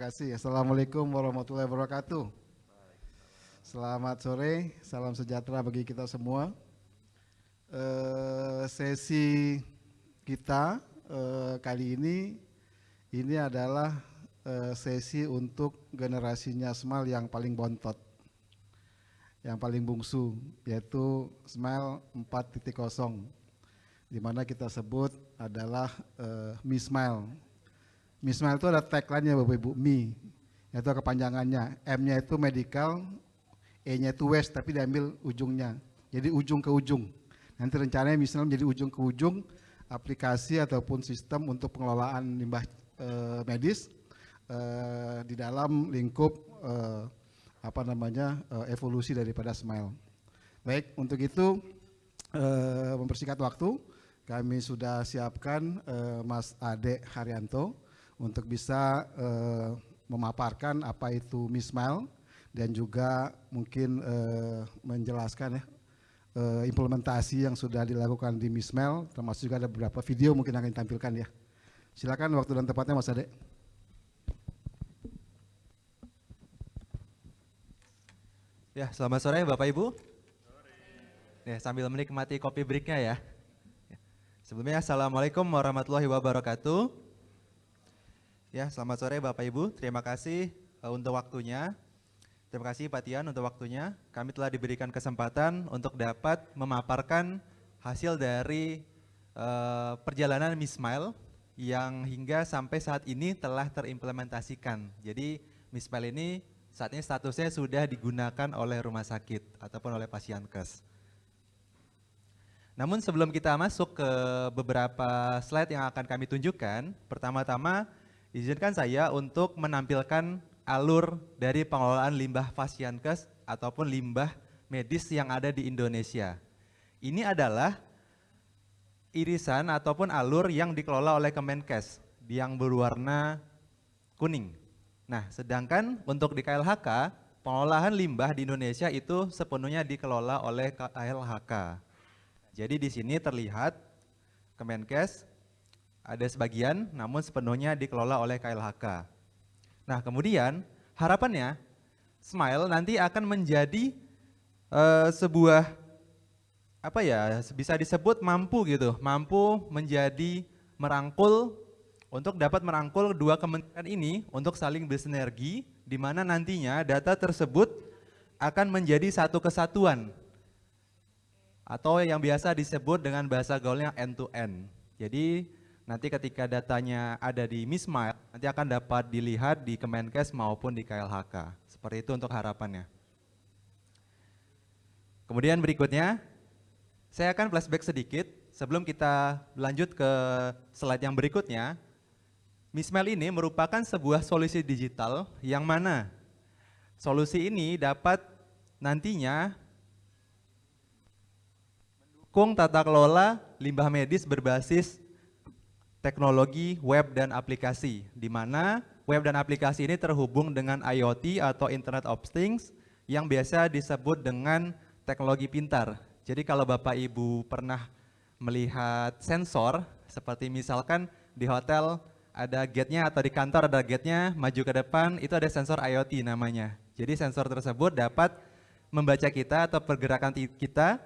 kasih. Assalamualaikum warahmatullahi wabarakatuh. Selamat sore, salam sejahtera bagi kita semua. Sesi kita kali ini adalah sesi untuk generasinya Smile yang paling bontot, yang paling bungsu, yaitu Smile 4.0, di mana kita sebut adalah Mi Smile. Mi Smile itu ada tagline-nya Bapak Ibu, Mi, itu kepanjangannya, M-nya itu medical, E-nya itu waste tapi diambil ujungnya, jadi ujung ke ujung. Nanti rencananya Mi Smile menjadi ujung ke ujung aplikasi ataupun sistem untuk pengelolaan limbah medis di dalam lingkup evolusi daripada Smile. Baik, untuk itu mempersingkat waktu, kami sudah siapkan Mas Ade Haryanto untuk bisa memaparkan apa itu Mi Smile dan juga mungkin menjelaskan implementasi yang sudah dilakukan di Mi Smile, termasuk juga ada beberapa video mungkin akan ditampilkan ya. Silakan waktu dan tempatnya Mas Ade. Ya, selamat sore Bapak Ibu. Ya, sambil menikmati kopi breaknya ya. Sebelumnya Assalamualaikum warahmatullahi wabarakatuh. Ya, selamat sore Bapak Ibu, terima kasih untuk waktunya. Terima kasih Pak Tian untuk waktunya. Kami telah diberikan kesempatan untuk dapat memaparkan hasil dari perjalanan Mi Smile yang hingga sampai saat ini telah terimplementasikan. Jadi Mi Smile ini saat ini statusnya sudah digunakan oleh rumah sakit ataupun oleh pasienkes. Namun sebelum kita masuk ke beberapa slide yang akan kami tunjukkan, pertama-tama izinkan saya untuk menampilkan alur dari pengelolaan limbah pasienkes ataupun limbah medis yang ada di Indonesia. Ini adalah irisan ataupun alur yang dikelola oleh Kemenkes yang berwarna kuning. Nah, sedangkan untuk di KLHK, pengelolaan limbah di Indonesia itu sepenuhnya dikelola oleh KLHK. Jadi di sini terlihat Kemenkes ada sebagian, namun sepenuhnya dikelola oleh KLHK. Nah, kemudian harapannya Smile nanti akan menjadi sebuah bisa disebut mampu menjadi merangkul untuk dapat merangkul dua kementerian ini untuk saling bersinergi, di mana nantinya data tersebut akan menjadi satu kesatuan atau yang biasa disebut dengan bahasa gaulnya end to end. Jadi nanti ketika datanya ada di Mi Smile, nanti akan dapat dilihat di Kemenkes maupun di KLHK. Seperti itu untuk harapannya. Kemudian berikutnya, saya akan flashback sedikit sebelum kita lanjut ke slide yang berikutnya. Mi Smile ini merupakan sebuah solusi digital yang mana solusi ini dapat nantinya mendukung tata kelola limbah medis berbasis teknologi web dan aplikasi, di mana web dan aplikasi ini terhubung dengan IoT atau Internet of Things yang biasa disebut dengan teknologi pintar. Jadi kalau Bapak Ibu pernah melihat sensor, seperti misalkan di hotel ada gate-nya atau di kantor ada gate-nya, maju ke depan, itu ada sensor IoT namanya. Jadi sensor tersebut dapat membaca kita atau pergerakan kita,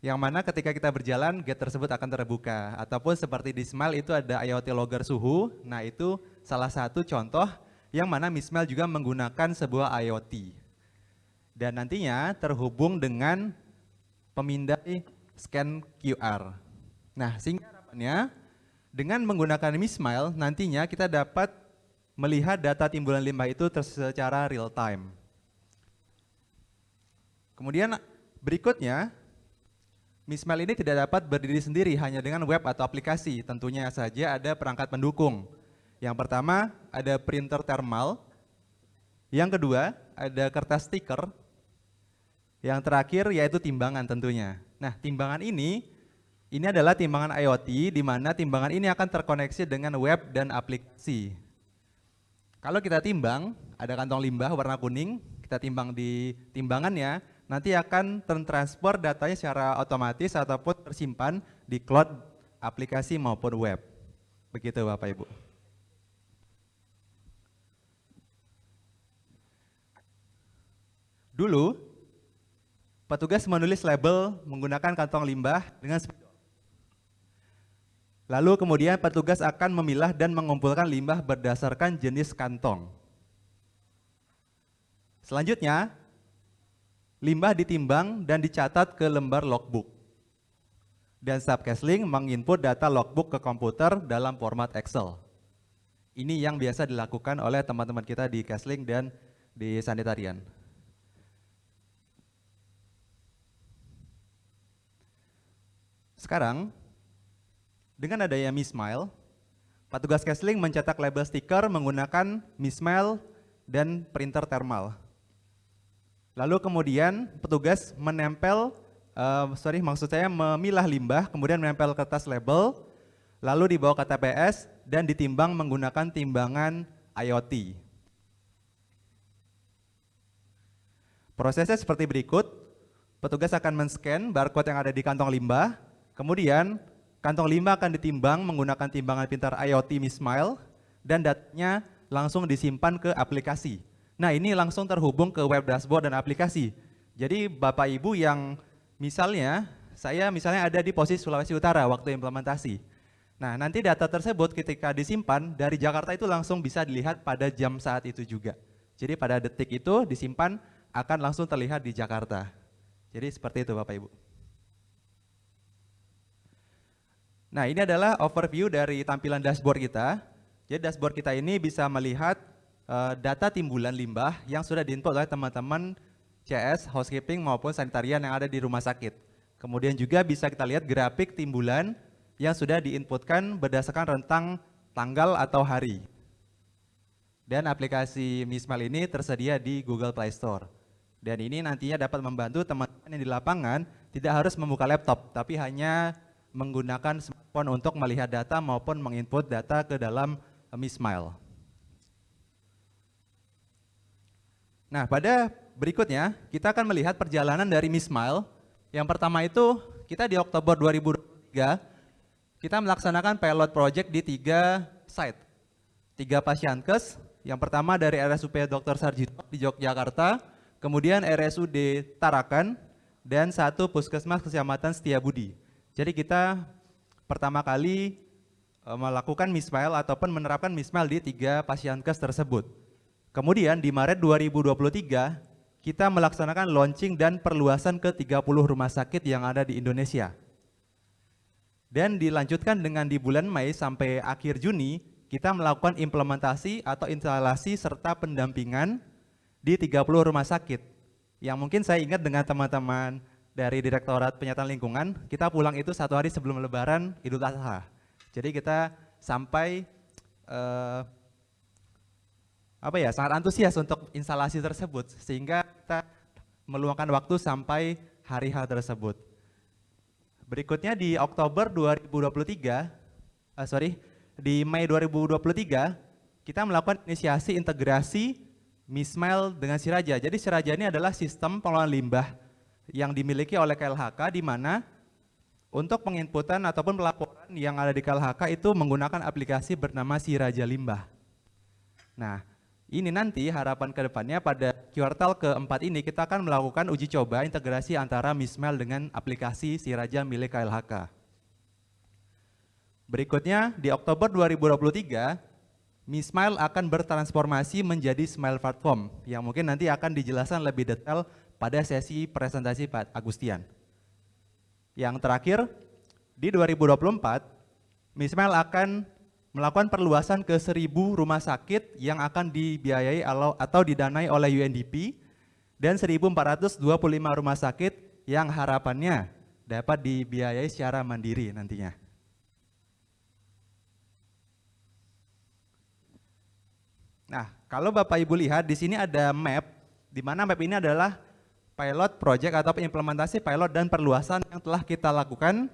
yang mana ketika kita berjalan gate tersebut akan terbuka. Ataupun seperti di Smile itu ada IoT logger suhu. Nah, itu salah satu contoh yang mana Mi Smile juga menggunakan sebuah IoT. Dan nantinya terhubung dengan pemindai scan QR. Nah, sehingga harapannya dengan menggunakan Mi Smile nantinya kita dapat melihat data timbulan limbah itu secara real time. Kemudian berikutnya, Mi Smile ini tidak dapat berdiri sendiri hanya dengan web atau aplikasi, tentunya saja ada perangkat pendukung. Yang pertama ada printer thermal, yang kedua ada kertas stiker, yang terakhir yaitu timbangan tentunya. Nah, timbangan ini adalah timbangan IoT, di mana timbangan ini akan terkoneksi dengan web dan aplikasi. Kalau kita timbang, ada kantong limbah warna kuning, kita timbang di timbangannya, nanti akan tertransfer datanya secara otomatis ataupun tersimpan di cloud aplikasi maupun web. Begitu Bapak Ibu. Dulu, petugas menulis label menggunakan kantong limbah dengan spidol. Lalu kemudian petugas akan memilah dan mengumpulkan limbah berdasarkan jenis kantong. Selanjutnya, limbah ditimbang dan dicatat ke lembar logbook. Dan Subcasling menginput data logbook ke komputer dalam format Excel. Ini yang biasa dilakukan oleh teman-teman kita di Casling dan di Sanitarian. Sekarang, dengan adanya MiSmile, petugas Casling mencetak label stiker menggunakan MiSmile dan printer thermal. Lalu kemudian petugas memilah limbah, kemudian menempel kertas label, lalu dibawa ke TPS dan ditimbang menggunakan timbangan IoT. Prosesnya seperti berikut, petugas akan men-scan barcode yang ada di kantong limbah, kemudian kantong limbah akan ditimbang menggunakan timbangan pintar IoT MiSmile, dan datanya langsung disimpan ke aplikasi. Nah, ini langsung terhubung ke web dashboard dan aplikasi. Jadi Bapak Ibu yang saya misalnya ada di posisi Sulawesi Utara waktu implementasi. Nah, nanti data tersebut ketika disimpan dari Jakarta itu langsung bisa dilihat pada jam saat itu juga. Jadi pada detik itu disimpan akan langsung terlihat di Jakarta. Jadi seperti itu Bapak Ibu. Nah, ini adalah overview dari tampilan dashboard kita. Jadi dashboard kita ini bisa melihat data timbulan limbah yang sudah diinput oleh teman-teman CS, housekeeping maupun sanitarian yang ada di rumah sakit. Kemudian juga bisa kita lihat grafik timbulan yang sudah diinputkan berdasarkan rentang tanggal atau hari. Dan aplikasi MiSmile ini tersedia di Google Play Store. Dan ini nantinya dapat membantu teman-teman yang di lapangan tidak harus membuka laptop, tapi hanya menggunakan smartphone untuk melihat data maupun menginput data ke dalam MiSmile. Nah, pada berikutnya kita akan melihat perjalanan dari MiSmile. Yang pertama itu kita di Oktober 2023 kita melaksanakan pilot project di 3 site, 3 pasienkes. Yang pertama dari RSUP Dr. Sarjito di Yogyakarta, kemudian RSUD Tarakan, dan 1 Puskesmas Kecamatan Setiabudi. Jadi kita pertama kali melakukan MiSmile ataupun menerapkan MiSmile di 3 pasienkes tersebut. Kemudian di Maret 2023 kita melaksanakan launching dan perluasan ke 30 rumah sakit yang ada di Indonesia. Dan dilanjutkan dengan di bulan Mei sampai akhir Juni kita melakukan implementasi atau instalasi serta pendampingan di 30 rumah sakit. Yang mungkin saya ingat dengan teman-teman dari Direktorat Penyataan Lingkungan, kita pulang itu 1 hari sebelum Lebaran Idul Adha. Jadi kita sampai sangat antusias untuk instalasi tersebut sehingga kita meluangkan waktu sampai hari H tersebut. Berikutnya di Oktober 2023, di Mei 2023 kita melakukan inisiasi integrasi MiSmile dengan Siraja. Jadi Siraja ini adalah sistem pengelolaan limbah yang dimiliki oleh KLHK, di mana untuk penginputan ataupun pelaporan yang ada di KLHK itu menggunakan aplikasi bernama Siraja Limbah. Nah, ini nanti harapan ke depannya pada kuartal keempat ini kita akan melakukan uji coba integrasi antara MiSmile dengan aplikasi Siraja milik KLHK. Berikutnya di Oktober 2023, MiSmile akan bertransformasi menjadi Smile Platform yang mungkin nanti akan dijelaskan lebih detail pada sesi presentasi Pak Agustian. Yang terakhir, di 2024, MiSmile akan melakukan perluasan ke 1.000 rumah sakit yang akan dibiayai atau didanai oleh UNDP dan 1.425 rumah sakit yang harapannya dapat dibiayai secara mandiri nantinya. Nah, kalau Bapak Ibu lihat di sini ada map, di mana map ini adalah pilot project atau implementasi pilot dan perluasan yang telah kita lakukan.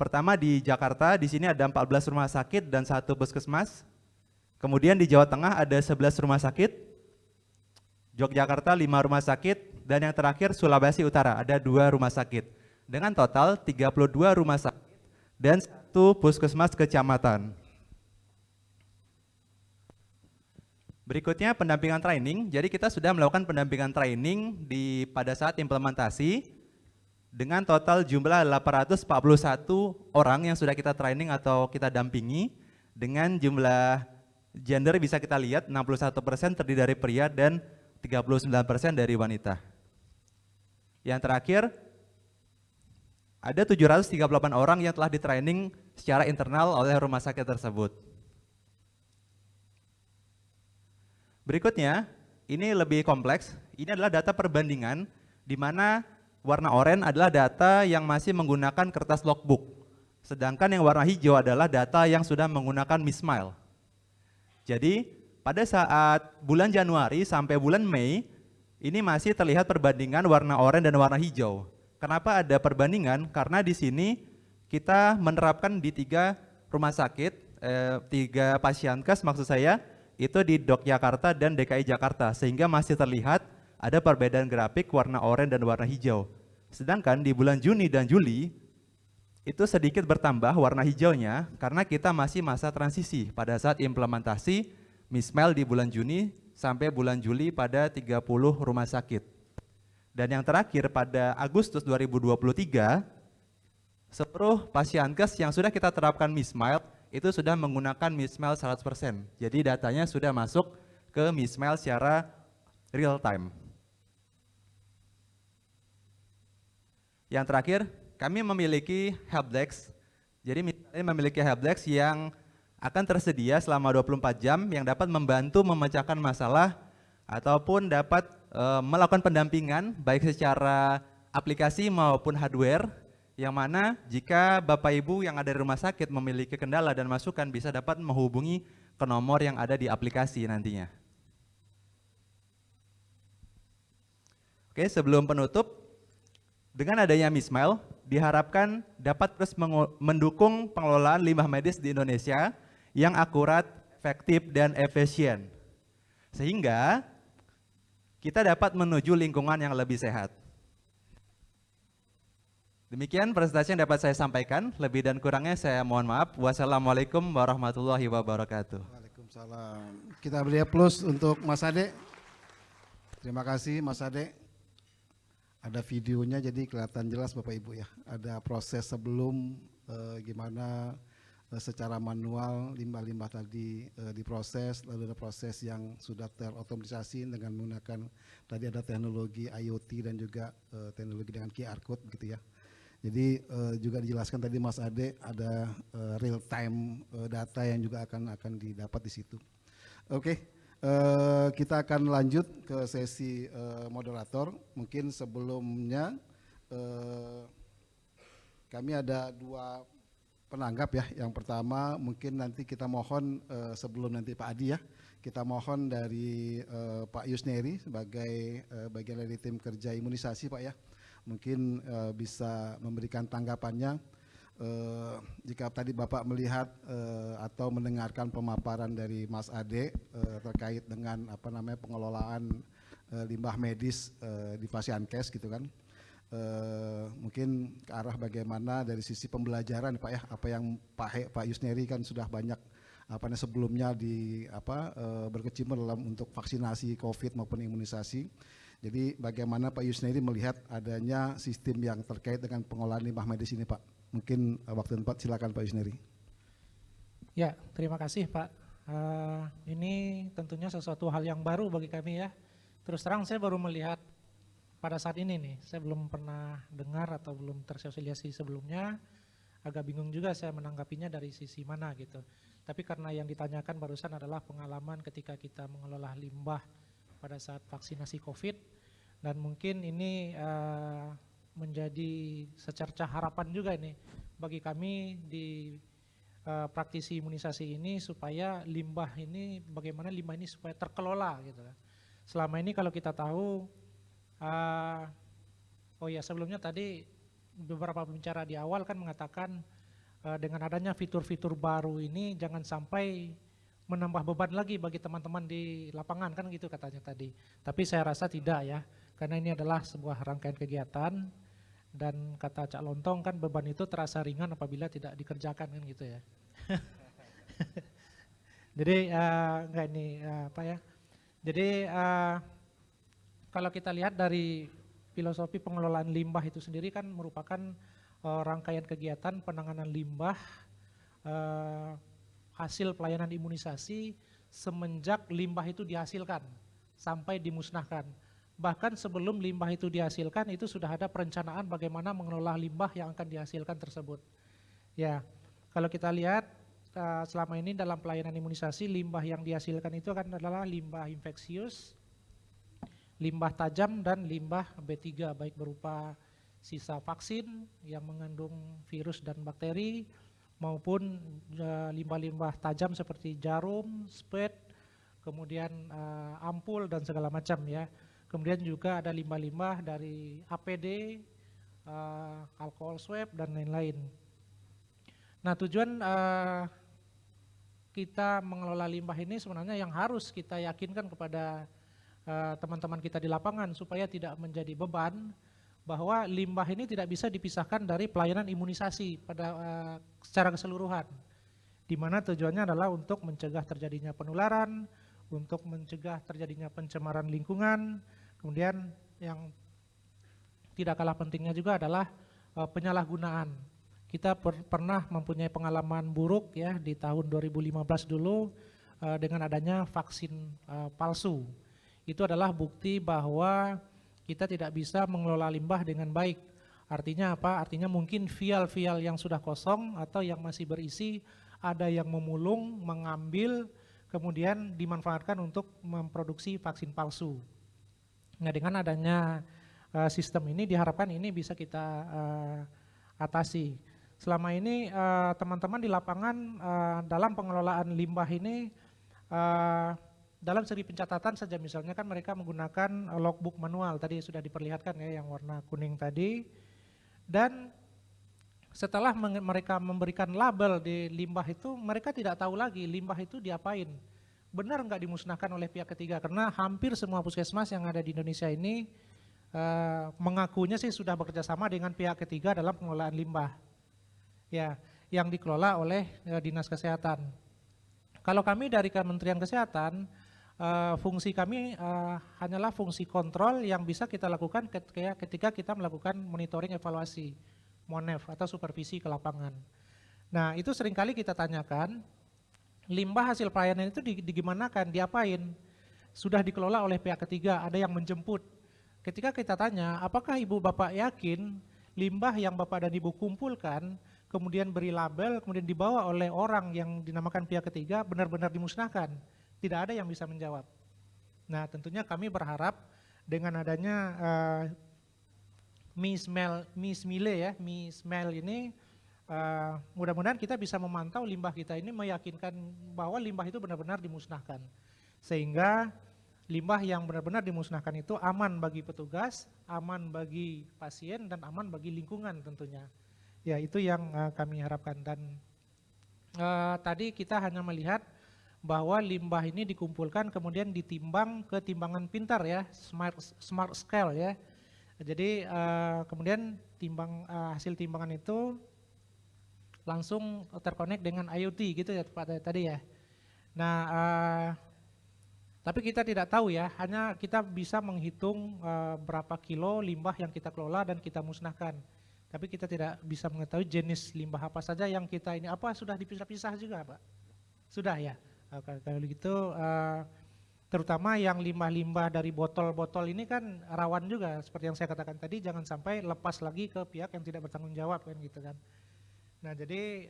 Pertama di Jakarta, di sini ada 14 rumah sakit dan 1 puskesmas. Kemudian di Jawa Tengah ada 11 rumah sakit, Yogyakarta 5 rumah sakit, dan yang terakhir Sulawesi Utara ada 2 rumah sakit. Dengan total 32 rumah sakit dan 1 puskesmas kecamatan. Berikutnya pendampingan training. Jadi kita sudah melakukan pendampingan training pada saat implementasi dengan total jumlah 841 orang yang sudah kita training atau kita dampingi, dengan jumlah gender bisa kita lihat 61% terdiri dari pria dan 39% dari wanita. Yang terakhir, ada 738 orang yang telah di-training secara internal oleh rumah sakit tersebut. Berikutnya, ini lebih kompleks. Ini adalah data perbandingan di mana warna oranye adalah data yang masih menggunakan kertas logbook. Sedangkan yang warna hijau adalah data yang sudah menggunakan Mismile. Jadi, pada saat bulan Januari sampai bulan Mei, ini masih terlihat perbandingan warna oranye dan warna hijau. Kenapa ada perbandingan? Karena di sini kita menerapkan di 3 rumah sakit, 3 pasienkes maksud saya, itu di Yogyakarta dan DKI Jakarta, sehingga masih terlihat ada perbedaan grafik warna oranye dan warna hijau. Sedangkan di bulan Juni dan Juli, itu sedikit bertambah warna hijaunya karena kita masih masa transisi pada saat implementasi Mismile di bulan Juni sampai bulan Juli pada 30 rumah sakit. Dan yang terakhir pada Agustus 2023, seluruh pasienkes yang sudah kita terapkan Mismile itu sudah menggunakan Mismile 100%. Jadi datanya sudah masuk ke Mismile secara real time. Yang terakhir, kami memiliki helpdesk. Jadi misalnya memiliki helpdesk yang akan tersedia selama 24 jam yang dapat membantu memecahkan masalah ataupun dapat melakukan pendampingan baik secara aplikasi maupun hardware, yang mana jika Bapak Ibu yang ada di rumah sakit memiliki kendala dan masukan bisa dapat menghubungi ke nomor yang ada di aplikasi nantinya. Oke, sebelum penutup, dengan adanya Mismile diharapkan dapat terus mendukung pengelolaan limbah medis di Indonesia yang akurat, efektif, dan efisien, sehingga kita dapat menuju lingkungan yang lebih sehat. Demikian presentasi yang dapat saya sampaikan, lebih dan kurangnya saya mohon maaf. Wassalamualaikum warahmatullahi wabarakatuh. Waalaikumsalam. Kita beri plus untuk Mas Ade. Terima kasih Mas Ade. Ada videonya jadi kelihatan jelas Bapak Ibu ya. Ada proses sebelum gimana secara manual limbah-limbah tadi diproses, lalu ada proses yang sudah terotomatisasi dengan menggunakan tadi ada teknologi IoT dan juga teknologi dengan QR code begitu ya. Jadi juga dijelaskan tadi Mas Ade ada real time data yang juga akan didapat di situ. Oke, kita akan lanjut ke sesi moderator. Mungkin sebelumnya kami ada 2 penanggap ya. Yang pertama mungkin nanti kita mohon sebelum nanti Pak Adi ya, kita mohon dari Pak Yusneri sebagai bagian dari tim kerja imunisasi Pak ya, mungkin bisa memberikan tanggapannya jika tadi Bapak melihat atau mendengarkan pemaparan dari Mas Ade terkait dengan pengelolaan limbah medis di pasienkes gitu kan. Mungkin ke arah bagaimana dari sisi pembelajaran Pak ya, apa yang Pak Yusneri kan sudah banyak sebelumnya berkecimpung dalam untuk vaksinasi COVID maupun imunisasi. Jadi bagaimana Pak Yusneri melihat adanya sistem yang terkait dengan pengolahan limbah medis ini Pak? Mungkin waktu dan tempat silakan Pak Yusneri. Ya, terima kasih Pak. Ini tentunya sesuatu hal yang baru bagi kami ya. Terus terang saya baru melihat pada saat ini nih, saya belum pernah dengar atau belum tersosialisasi sebelumnya, agak bingung juga saya menanggapinya dari sisi mana gitu. Tapi karena yang ditanyakan barusan adalah pengalaman ketika kita mengelola limbah pada saat vaksinasi COVID, dan mungkin ini menjadi secercah harapan juga ini bagi kami di praktisi imunisasi ini supaya limbah ini, bagaimana limbah ini supaya terkelola gitu. Selama ini kalau kita tahu, sebelumnya tadi beberapa pembicara di awal kan mengatakan dengan adanya fitur-fitur baru ini jangan sampai menambah beban lagi bagi teman-teman di lapangan kan gitu katanya tadi. Tapi saya rasa tidak ya, karena ini adalah sebuah rangkaian kegiatan dan kata Cak Lontong kan beban itu terasa ringan apabila tidak dikerjakan kan gitu ya. Jadi Jadi kalau kita lihat dari filosofi pengelolaan limbah itu sendiri kan merupakan rangkaian kegiatan penanganan limbah hasil pelayanan imunisasi semenjak limbah itu dihasilkan sampai dimusnahkan. Bahkan sebelum limbah itu dihasilkan itu sudah ada perencanaan bagaimana mengelola limbah yang akan dihasilkan tersebut. Ya, kalau kita lihat selama ini dalam pelayanan imunisasi limbah yang dihasilkan itu kan adalah limbah infeksius, limbah tajam dan limbah B3 baik berupa sisa vaksin yang mengandung virus dan bakteri maupun limbah-limbah tajam seperti jarum, spet, kemudian ampul dan segala macam ya. Kemudian juga ada limbah-limbah dari APD, alkohol swab dan lain-lain. Nah, tujuan kita mengelola limbah ini sebenarnya yang harus kita yakinkan kepada teman-teman kita di lapangan supaya tidak menjadi beban, bahwa limbah ini tidak bisa dipisahkan dari pelayanan imunisasi pada secara keseluruhan, di mana tujuannya adalah untuk mencegah terjadinya penularan, untuk mencegah terjadinya pencemaran lingkungan, kemudian yang tidak kalah pentingnya juga adalah penyalahgunaan. Kita pernah mempunyai pengalaman buruk ya di tahun 2015 dulu dengan adanya vaksin palsu. Itu adalah bukti bahwa kita tidak bisa mengelola limbah dengan baik. Artinya apa? Artinya mungkin vial-vial yang sudah kosong atau yang masih berisi ada yang memulung, mengambil, kemudian dimanfaatkan untuk memproduksi vaksin palsu. Nah, dengan adanya sistem ini diharapkan ini bisa kita atasi. Selama ini teman-teman di lapangan dalam pengelolaan limbah ini dalam segi pencatatan saja misalnya kan mereka menggunakan logbook manual, tadi sudah diperlihatkan ya yang warna kuning tadi. Dan setelah mereka memberikan label di limbah itu, mereka tidak tahu lagi limbah itu diapain. Benar nggak dimusnahkan oleh pihak ketiga, karena hampir semua puskesmas yang ada di Indonesia ini mengakunya sih sudah bekerja sama dengan pihak ketiga dalam pengelolaan limbah. Ya, yang dikelola oleh Dinas Kesehatan. Kalau kami dari Kementerian Kesehatan, fungsi kami hanyalah fungsi kontrol yang bisa kita lakukan ketika kita melakukan monitoring evaluasi, MONEV atau supervisi ke lapangan. Nah, itu seringkali kita tanyakan, limbah hasil pelayanan itu digimanakan, diapain? Sudah dikelola oleh pihak ketiga, ada yang menjemput. Ketika kita tanya, apakah ibu bapak yakin limbah yang bapak dan ibu kumpulkan, kemudian beri label, kemudian dibawa oleh orang yang dinamakan pihak ketiga, benar-benar dimusnahkan? Tidak ada yang bisa menjawab. Nah, tentunya kami berharap dengan adanya MISMILE ini, mudah-mudahan kita bisa memantau limbah kita ini, meyakinkan bahwa limbah itu benar-benar dimusnahkan. Sehingga limbah yang benar-benar dimusnahkan itu aman bagi petugas, aman bagi pasien, dan aman bagi lingkungan tentunya. Ya, itu yang kami harapkan. Dan tadi kita hanya melihat bahwa limbah ini dikumpulkan kemudian ditimbang ke timbangan pintar ya, smart scale ya. Jadi kemudian hasil timbangan itu langsung terkonek dengan IoT gitu ya Pak tadi ya. Nah, tapi kita tidak tahu ya, hanya kita bisa menghitung berapa kilo limbah yang kita kelola dan kita musnahkan. Tapi kita tidak bisa mengetahui jenis limbah apa saja yang kita ini, apa sudah dipisah-pisah juga Pak? Sudah ya? Kalau gitu terutama yang limbah-limbah dari botol-botol ini kan rawan juga, seperti yang saya katakan tadi, jangan sampai lepas lagi ke pihak yang tidak bertanggung jawab kan gitu kan. Nah, jadi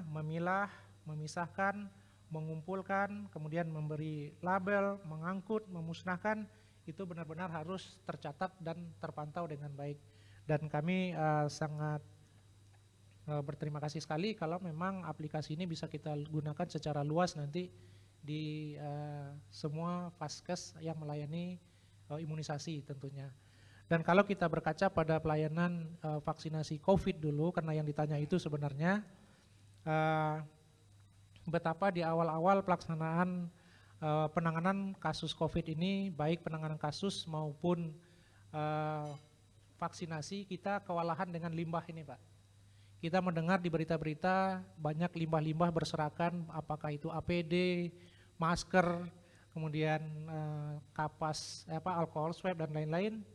memilah, memisahkan, mengumpulkan, kemudian memberi label, mengangkut, memusnahkan, itu benar-benar harus tercatat dan terpantau dengan baik. Dan kami sangat berterima kasih sekali kalau memang aplikasi ini bisa kita gunakan secara luas nanti di semua vaskes yang melayani imunisasi tentunya. Dan kalau kita berkaca pada pelayanan vaksinasi COVID dulu, karena yang ditanya itu sebenarnya betapa di awal-awal pelaksanaan penanganan kasus COVID ini, baik penanganan kasus maupun vaksinasi, kita kewalahan dengan limbah ini Pak. kita mendengar di berita-berita banyak limbah-limbah berserakan, apakah itu APD, masker, kemudian kapas alkohol swab dan lain-lain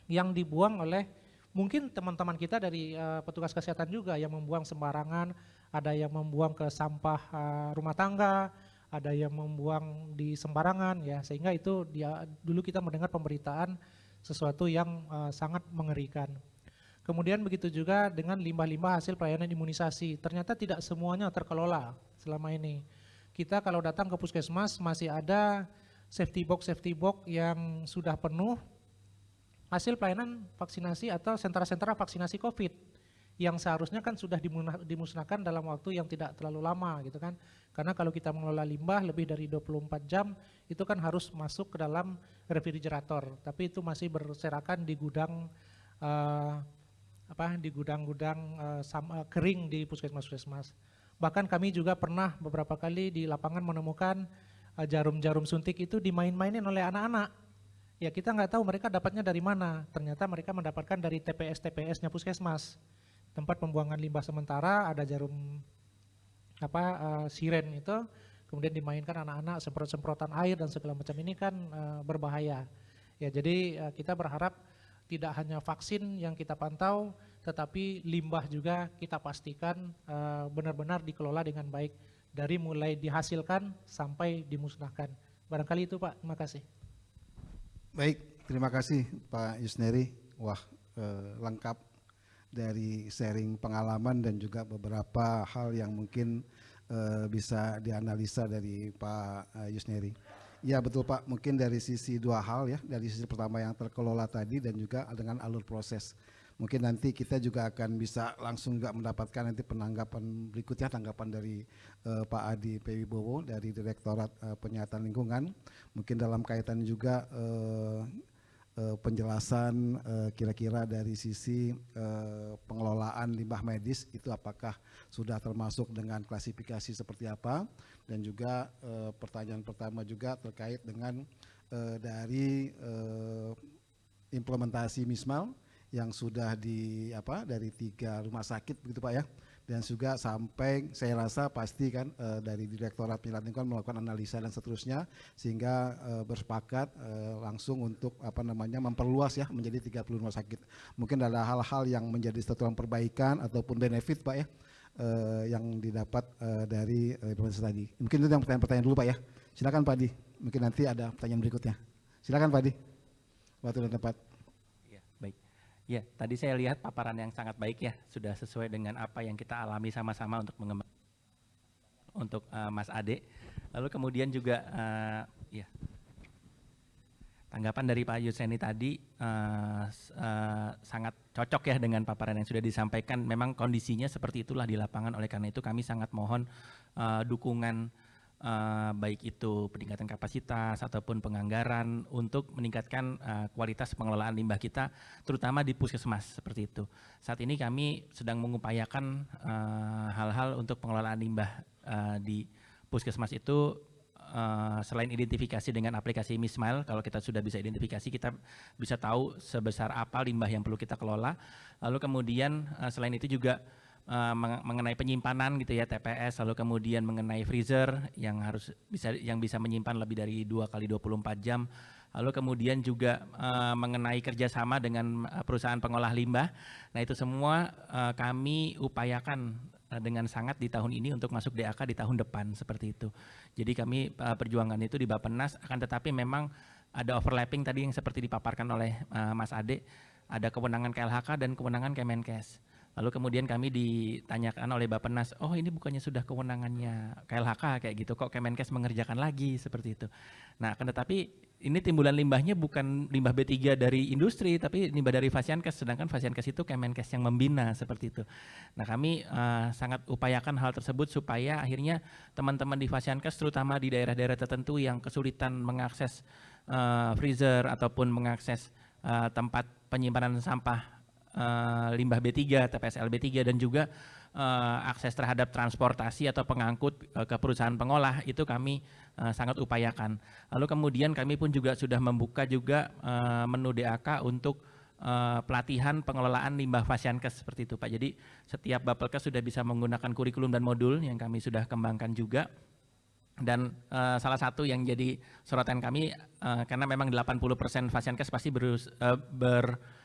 yang dibuang oleh mungkin teman-teman kita dari petugas kesehatan juga yang membuang sembarangan, ada yang membuang ke sampah rumah tangga, ada yang membuang di sembarangan ya, sehingga itu dulu kita mendengar pemberitaan sesuatu yang sangat mengerikan. Kemudian begitu juga dengan limbah-limbah hasil pelayanan imunisasi, ternyata tidak semuanya terkelola selama ini. Kita kalau datang ke puskesmas masih ada safety box yang sudah penuh hasil pelayanan vaksinasi atau sentra-sentra vaksinasi COVID yang seharusnya kan sudah dimusnahkan dalam waktu yang tidak terlalu lama gitu kan. Karena kalau kita mengelola limbah lebih dari 24 jam itu kan harus masuk ke dalam refrigerator, tapi itu masih berserakan di gudang di gudang-gudang kering di puskesmas-puskesmas. Bahkan kami juga pernah beberapa kali di lapangan menemukan jarum-jarum suntik itu dimain-mainin oleh anak-anak. Ya kita nggak tahu mereka dapatnya dari mana. Ternyata mereka mendapatkan dari TPS-TPS-nya puskesmas. Tempat pembuangan limbah sementara ada jarum siren itu, kemudian dimainkan anak-anak semprot-semprotan air dan segala macam ini kan berbahaya. Ya jadi kita berharap tidak hanya vaksin yang kita pantau, tetapi limbah juga kita pastikan benar-benar dikelola dengan baik dari mulai dihasilkan sampai dimusnahkan. Barangkali itu Pak, terima kasih. Baik, terima kasih Pak Yusneri. Wah, lengkap dari sharing pengalaman dan juga beberapa hal yang mungkin bisa dianalisa dari Pak Yusneri. Ya betul Pak, mungkin dari sisi dua hal ya, dari sisi pertama yang terkelola tadi dan juga dengan alur proses. Mungkin nanti kita juga akan bisa langsung juga mendapatkan nanti penanggapan berikutnya, tanggapan dari Pak Adi P. Wibowo dari Direktorat Penyihatan Lingkungan. Mungkin dalam kaitan juga penjelasan kira-kira dari sisi pengelolaan limbah medis itu apakah sudah termasuk dengan klasifikasi seperti apa, dan juga pertanyaan pertama juga terkait dengan dari implementasi MISMAL yang sudah dari 3 rumah sakit begitu Pak ya, dan juga sampai saya rasa pasti kan dari Direktorat Penyihatan Lingkungan melakukan analisa dan seterusnya sehingga bersepakat langsung untuk memperluas ya menjadi 30 rumah sakit. Mungkin ada hal-hal yang menjadi satu perbaikan ataupun benefit Pak ya yang didapat dari proses tadi. Mungkin itu yang pertanyaan-pertanyaan dulu Pak ya. Silakan Pak Adi. Mungkin nanti ada pertanyaan berikutnya. Silakan Pak Adi. Waktu dan tempat. Ya, tadi saya lihat paparan yang sangat baik ya, sudah sesuai dengan apa yang kita alami sama-sama untuk mengembangkan untuk Mas Ade. Lalu kemudian juga tanggapan dari Pak Yusneri tadi sangat cocok ya dengan paparan yang sudah disampaikan. Memang kondisinya seperti itulah di lapangan, oleh karena itu kami sangat mohon dukungan baik itu peningkatan kapasitas ataupun penganggaran untuk meningkatkan kualitas pengelolaan limbah kita, terutama di puskesmas seperti itu. Saat ini kami sedang mengupayakan hal-hal untuk pengelolaan limbah di puskesmas itu. Selain identifikasi dengan aplikasi MISMILE, kalau kita sudah bisa identifikasi, kita bisa tahu sebesar apa limbah yang perlu kita kelola. Lalu kemudian selain itu juga mengenai penyimpanan gitu ya, TPS, lalu kemudian mengenai freezer yang bisa menyimpan lebih dari 2 kali 24 jam. Lalu kemudian juga mengenai kerjasama dengan perusahaan pengolah limbah. Nah itu semua kami upayakan dengan sangat di tahun ini untuk masuk DAK di tahun depan seperti itu. Jadi kami perjuangan itu di Bappenas, akan tetapi memang ada overlapping tadi yang seperti dipaparkan oleh Mas Ade, ada kewenangan KLHK dan kewenangan Kemenkes. Lalu kemudian kami ditanyakan oleh Bappenas, oh ini bukannya sudah kewenangannya KLHK kayak gitu, kok Kemenkes mengerjakan lagi seperti itu. Nah akan tetapi ini timbulan limbahnya bukan limbah B3 dari industri, tapi limbah dari Fasiankes, sedangkan Fasiankes itu Kemenkes yang membina seperti itu. Nah kami sangat upayakan hal tersebut supaya akhirnya teman-teman di Fasiankes, terutama di daerah-daerah tertentu yang kesulitan mengakses freezer ataupun mengakses tempat penyimpanan sampah limbah B3, TPS LB3 dan juga akses terhadap transportasi atau pengangkut ke perusahaan pengolah itu kami sangat upayakan. Lalu kemudian kami pun juga sudah membuka juga menu DAK untuk pelatihan pengelolaan limbah Fasiankes seperti itu Pak. Jadi setiap Bapelkes sudah bisa menggunakan kurikulum dan modul yang kami sudah kembangkan juga. Dan salah satu yang jadi sorotan kami karena memang 80% Fasiankes pasti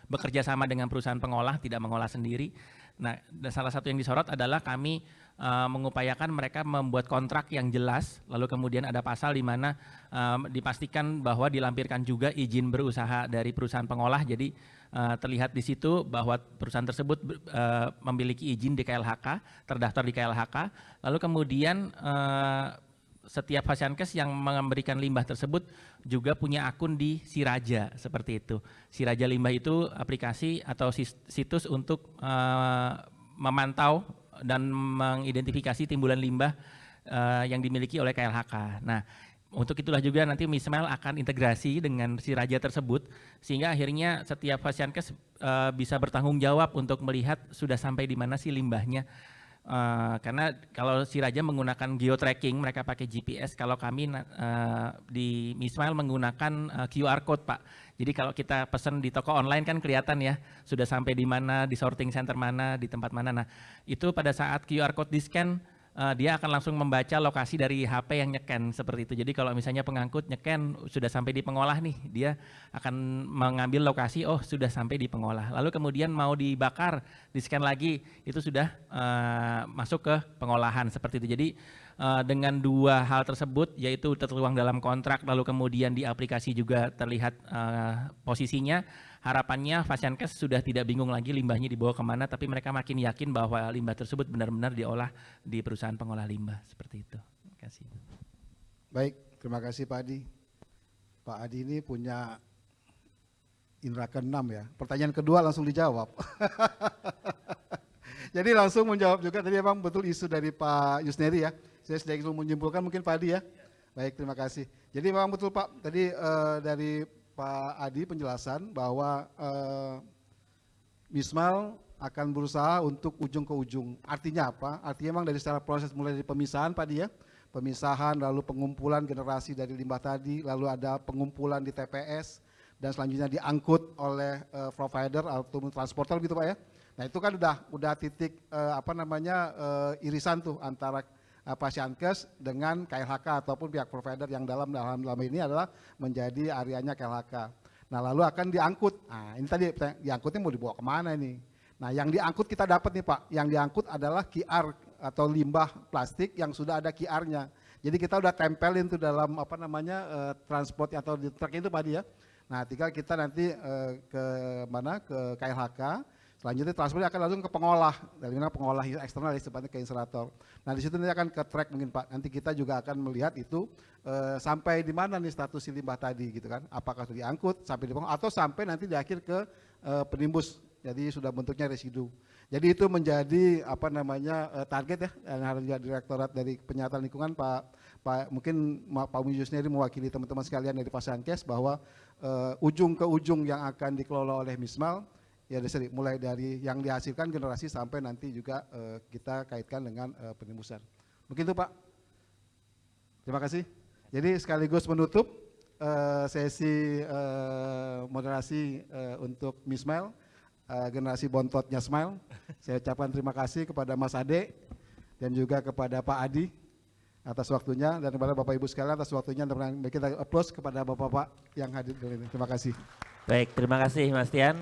bekerja sama dengan perusahaan pengolah, tidak mengolah sendiri. Nah, salah satu yang disorot adalah kami mengupayakan mereka membuat kontrak yang jelas, lalu kemudian ada pasal di mana dipastikan bahwa dilampirkan juga izin berusaha dari perusahaan pengolah. Jadi terlihat di situ bahwa perusahaan tersebut memiliki izin di KLHK, terdaftar di KLHK, lalu kemudian setiap Fasiankes yang memberikan limbah tersebut juga punya akun di Siraja seperti itu. Siraja Limbah itu aplikasi atau situs untuk memantau dan mengidentifikasi timbulan limbah yang dimiliki oleh KLHK. Nah, untuk itulah juga nanti Mismel akan integrasi dengan Siraja tersebut sehingga akhirnya setiap Fasiankes bisa bertanggung jawab untuk melihat sudah sampai di mana sih limbahnya. Karena kalau Siraja menggunakan geo-tracking, mereka pakai GPS, kalau kami di Mismile menggunakan QR code Pak. Jadi kalau kita pesan di toko online kan kelihatan ya, sudah sampai di mana, di sorting center mana, di tempat mana. Nah itu pada saat QR code di-scan, dia akan langsung membaca lokasi dari HP yang nyeken seperti itu. Jadi kalau misalnya pengangkut nyeken sudah sampai di pengolah nih, dia akan mengambil lokasi, oh sudah sampai di pengolah. Lalu kemudian mau dibakar, di-scan lagi, itu sudah masuk ke pengolahan seperti itu. Jadi dengan dua hal tersebut, yaitu tertuang dalam kontrak, lalu kemudian di aplikasi juga terlihat posisinya, harapannya Fasiankes sudah tidak bingung lagi limbahnya dibawa kemana, tapi mereka makin yakin bahwa limbah tersebut benar-benar diolah di perusahaan pengolah limbah, seperti itu. Terima kasih. Baik, terima kasih Pak Adi. Pak Adi ini punya indera keenam ya. Pertanyaan kedua langsung dijawab. Jadi langsung menjawab juga tadi memang betul isu dari Pak Yusneri ya. Saya sedang menyimpulkan mungkin Pak Adi ya. Baik, terima kasih. Jadi memang betul Pak, tadi dari Pak Adi penjelasan bahwa Mismal akan berusaha untuk ujung ke ujung. Artinya apa? Artinya memang dari secara proses mulai dari pemisahan Pak Adi ya, pemisahan lalu pengumpulan generasi dari limbah tadi, lalu ada pengumpulan di TPS dan selanjutnya diangkut oleh provider atau transporter gitu Pak ya. Nah itu kan udah titik irisan tuh antara Fasiankes dengan KLHK ataupun pihak provider yang dalam ini adalah menjadi areanya KLHK. Nah lalu akan diangkut. Nah ini tadi diangkutnya mau dibawa kemana ini? Nah yang diangkut kita dapat nih Pak. Yang diangkut adalah QR atau limbah plastik yang sudah ada QR-nya. Jadi kita udah tempelin tuh dalam transport atau di truk itu Pak Adi ya. Nah tinggal kita nanti ke KLHK. Selanjutnya transportnya akan langsung ke pengolah, dari mana pengolah eksternal seperti ke insinerator. Nah di situ nanti akan ke track mungkin Pak. Nanti kita juga akan melihat itu sampai di mana nih status si limbah tadi gitu kan. Apakah sudah diangkut sampai di pengolah atau sampai nanti di akhir ke penimbus. Jadi sudah bentuknya residu. Jadi itu menjadi target ya yang harus jadi Direktorat dari Penyataan Lingkungan Pak mungkin Pak Yusneri sendiri mewakili teman-teman sekalian dari Fasiankes bahwa ujung ke ujung yang akan dikelola oleh Mismal ya mulai dari yang dihasilkan generasi sampai nanti juga kita kaitkan dengan penimbusan. Mungkin itu Pak. Terima kasih. Jadi sekaligus menutup sesi moderasi untuk Mismail, generasi bontotnya Smile. Saya ucapkan terima kasih kepada Mas Ade dan juga kepada Pak Adi atas waktunya dan kepada Bapak Ibu sekalian atas waktunya. Kita applause kepada Bapak-bapak yang hadir di sini. Terima kasih. Baik, terima kasih Mas Tian.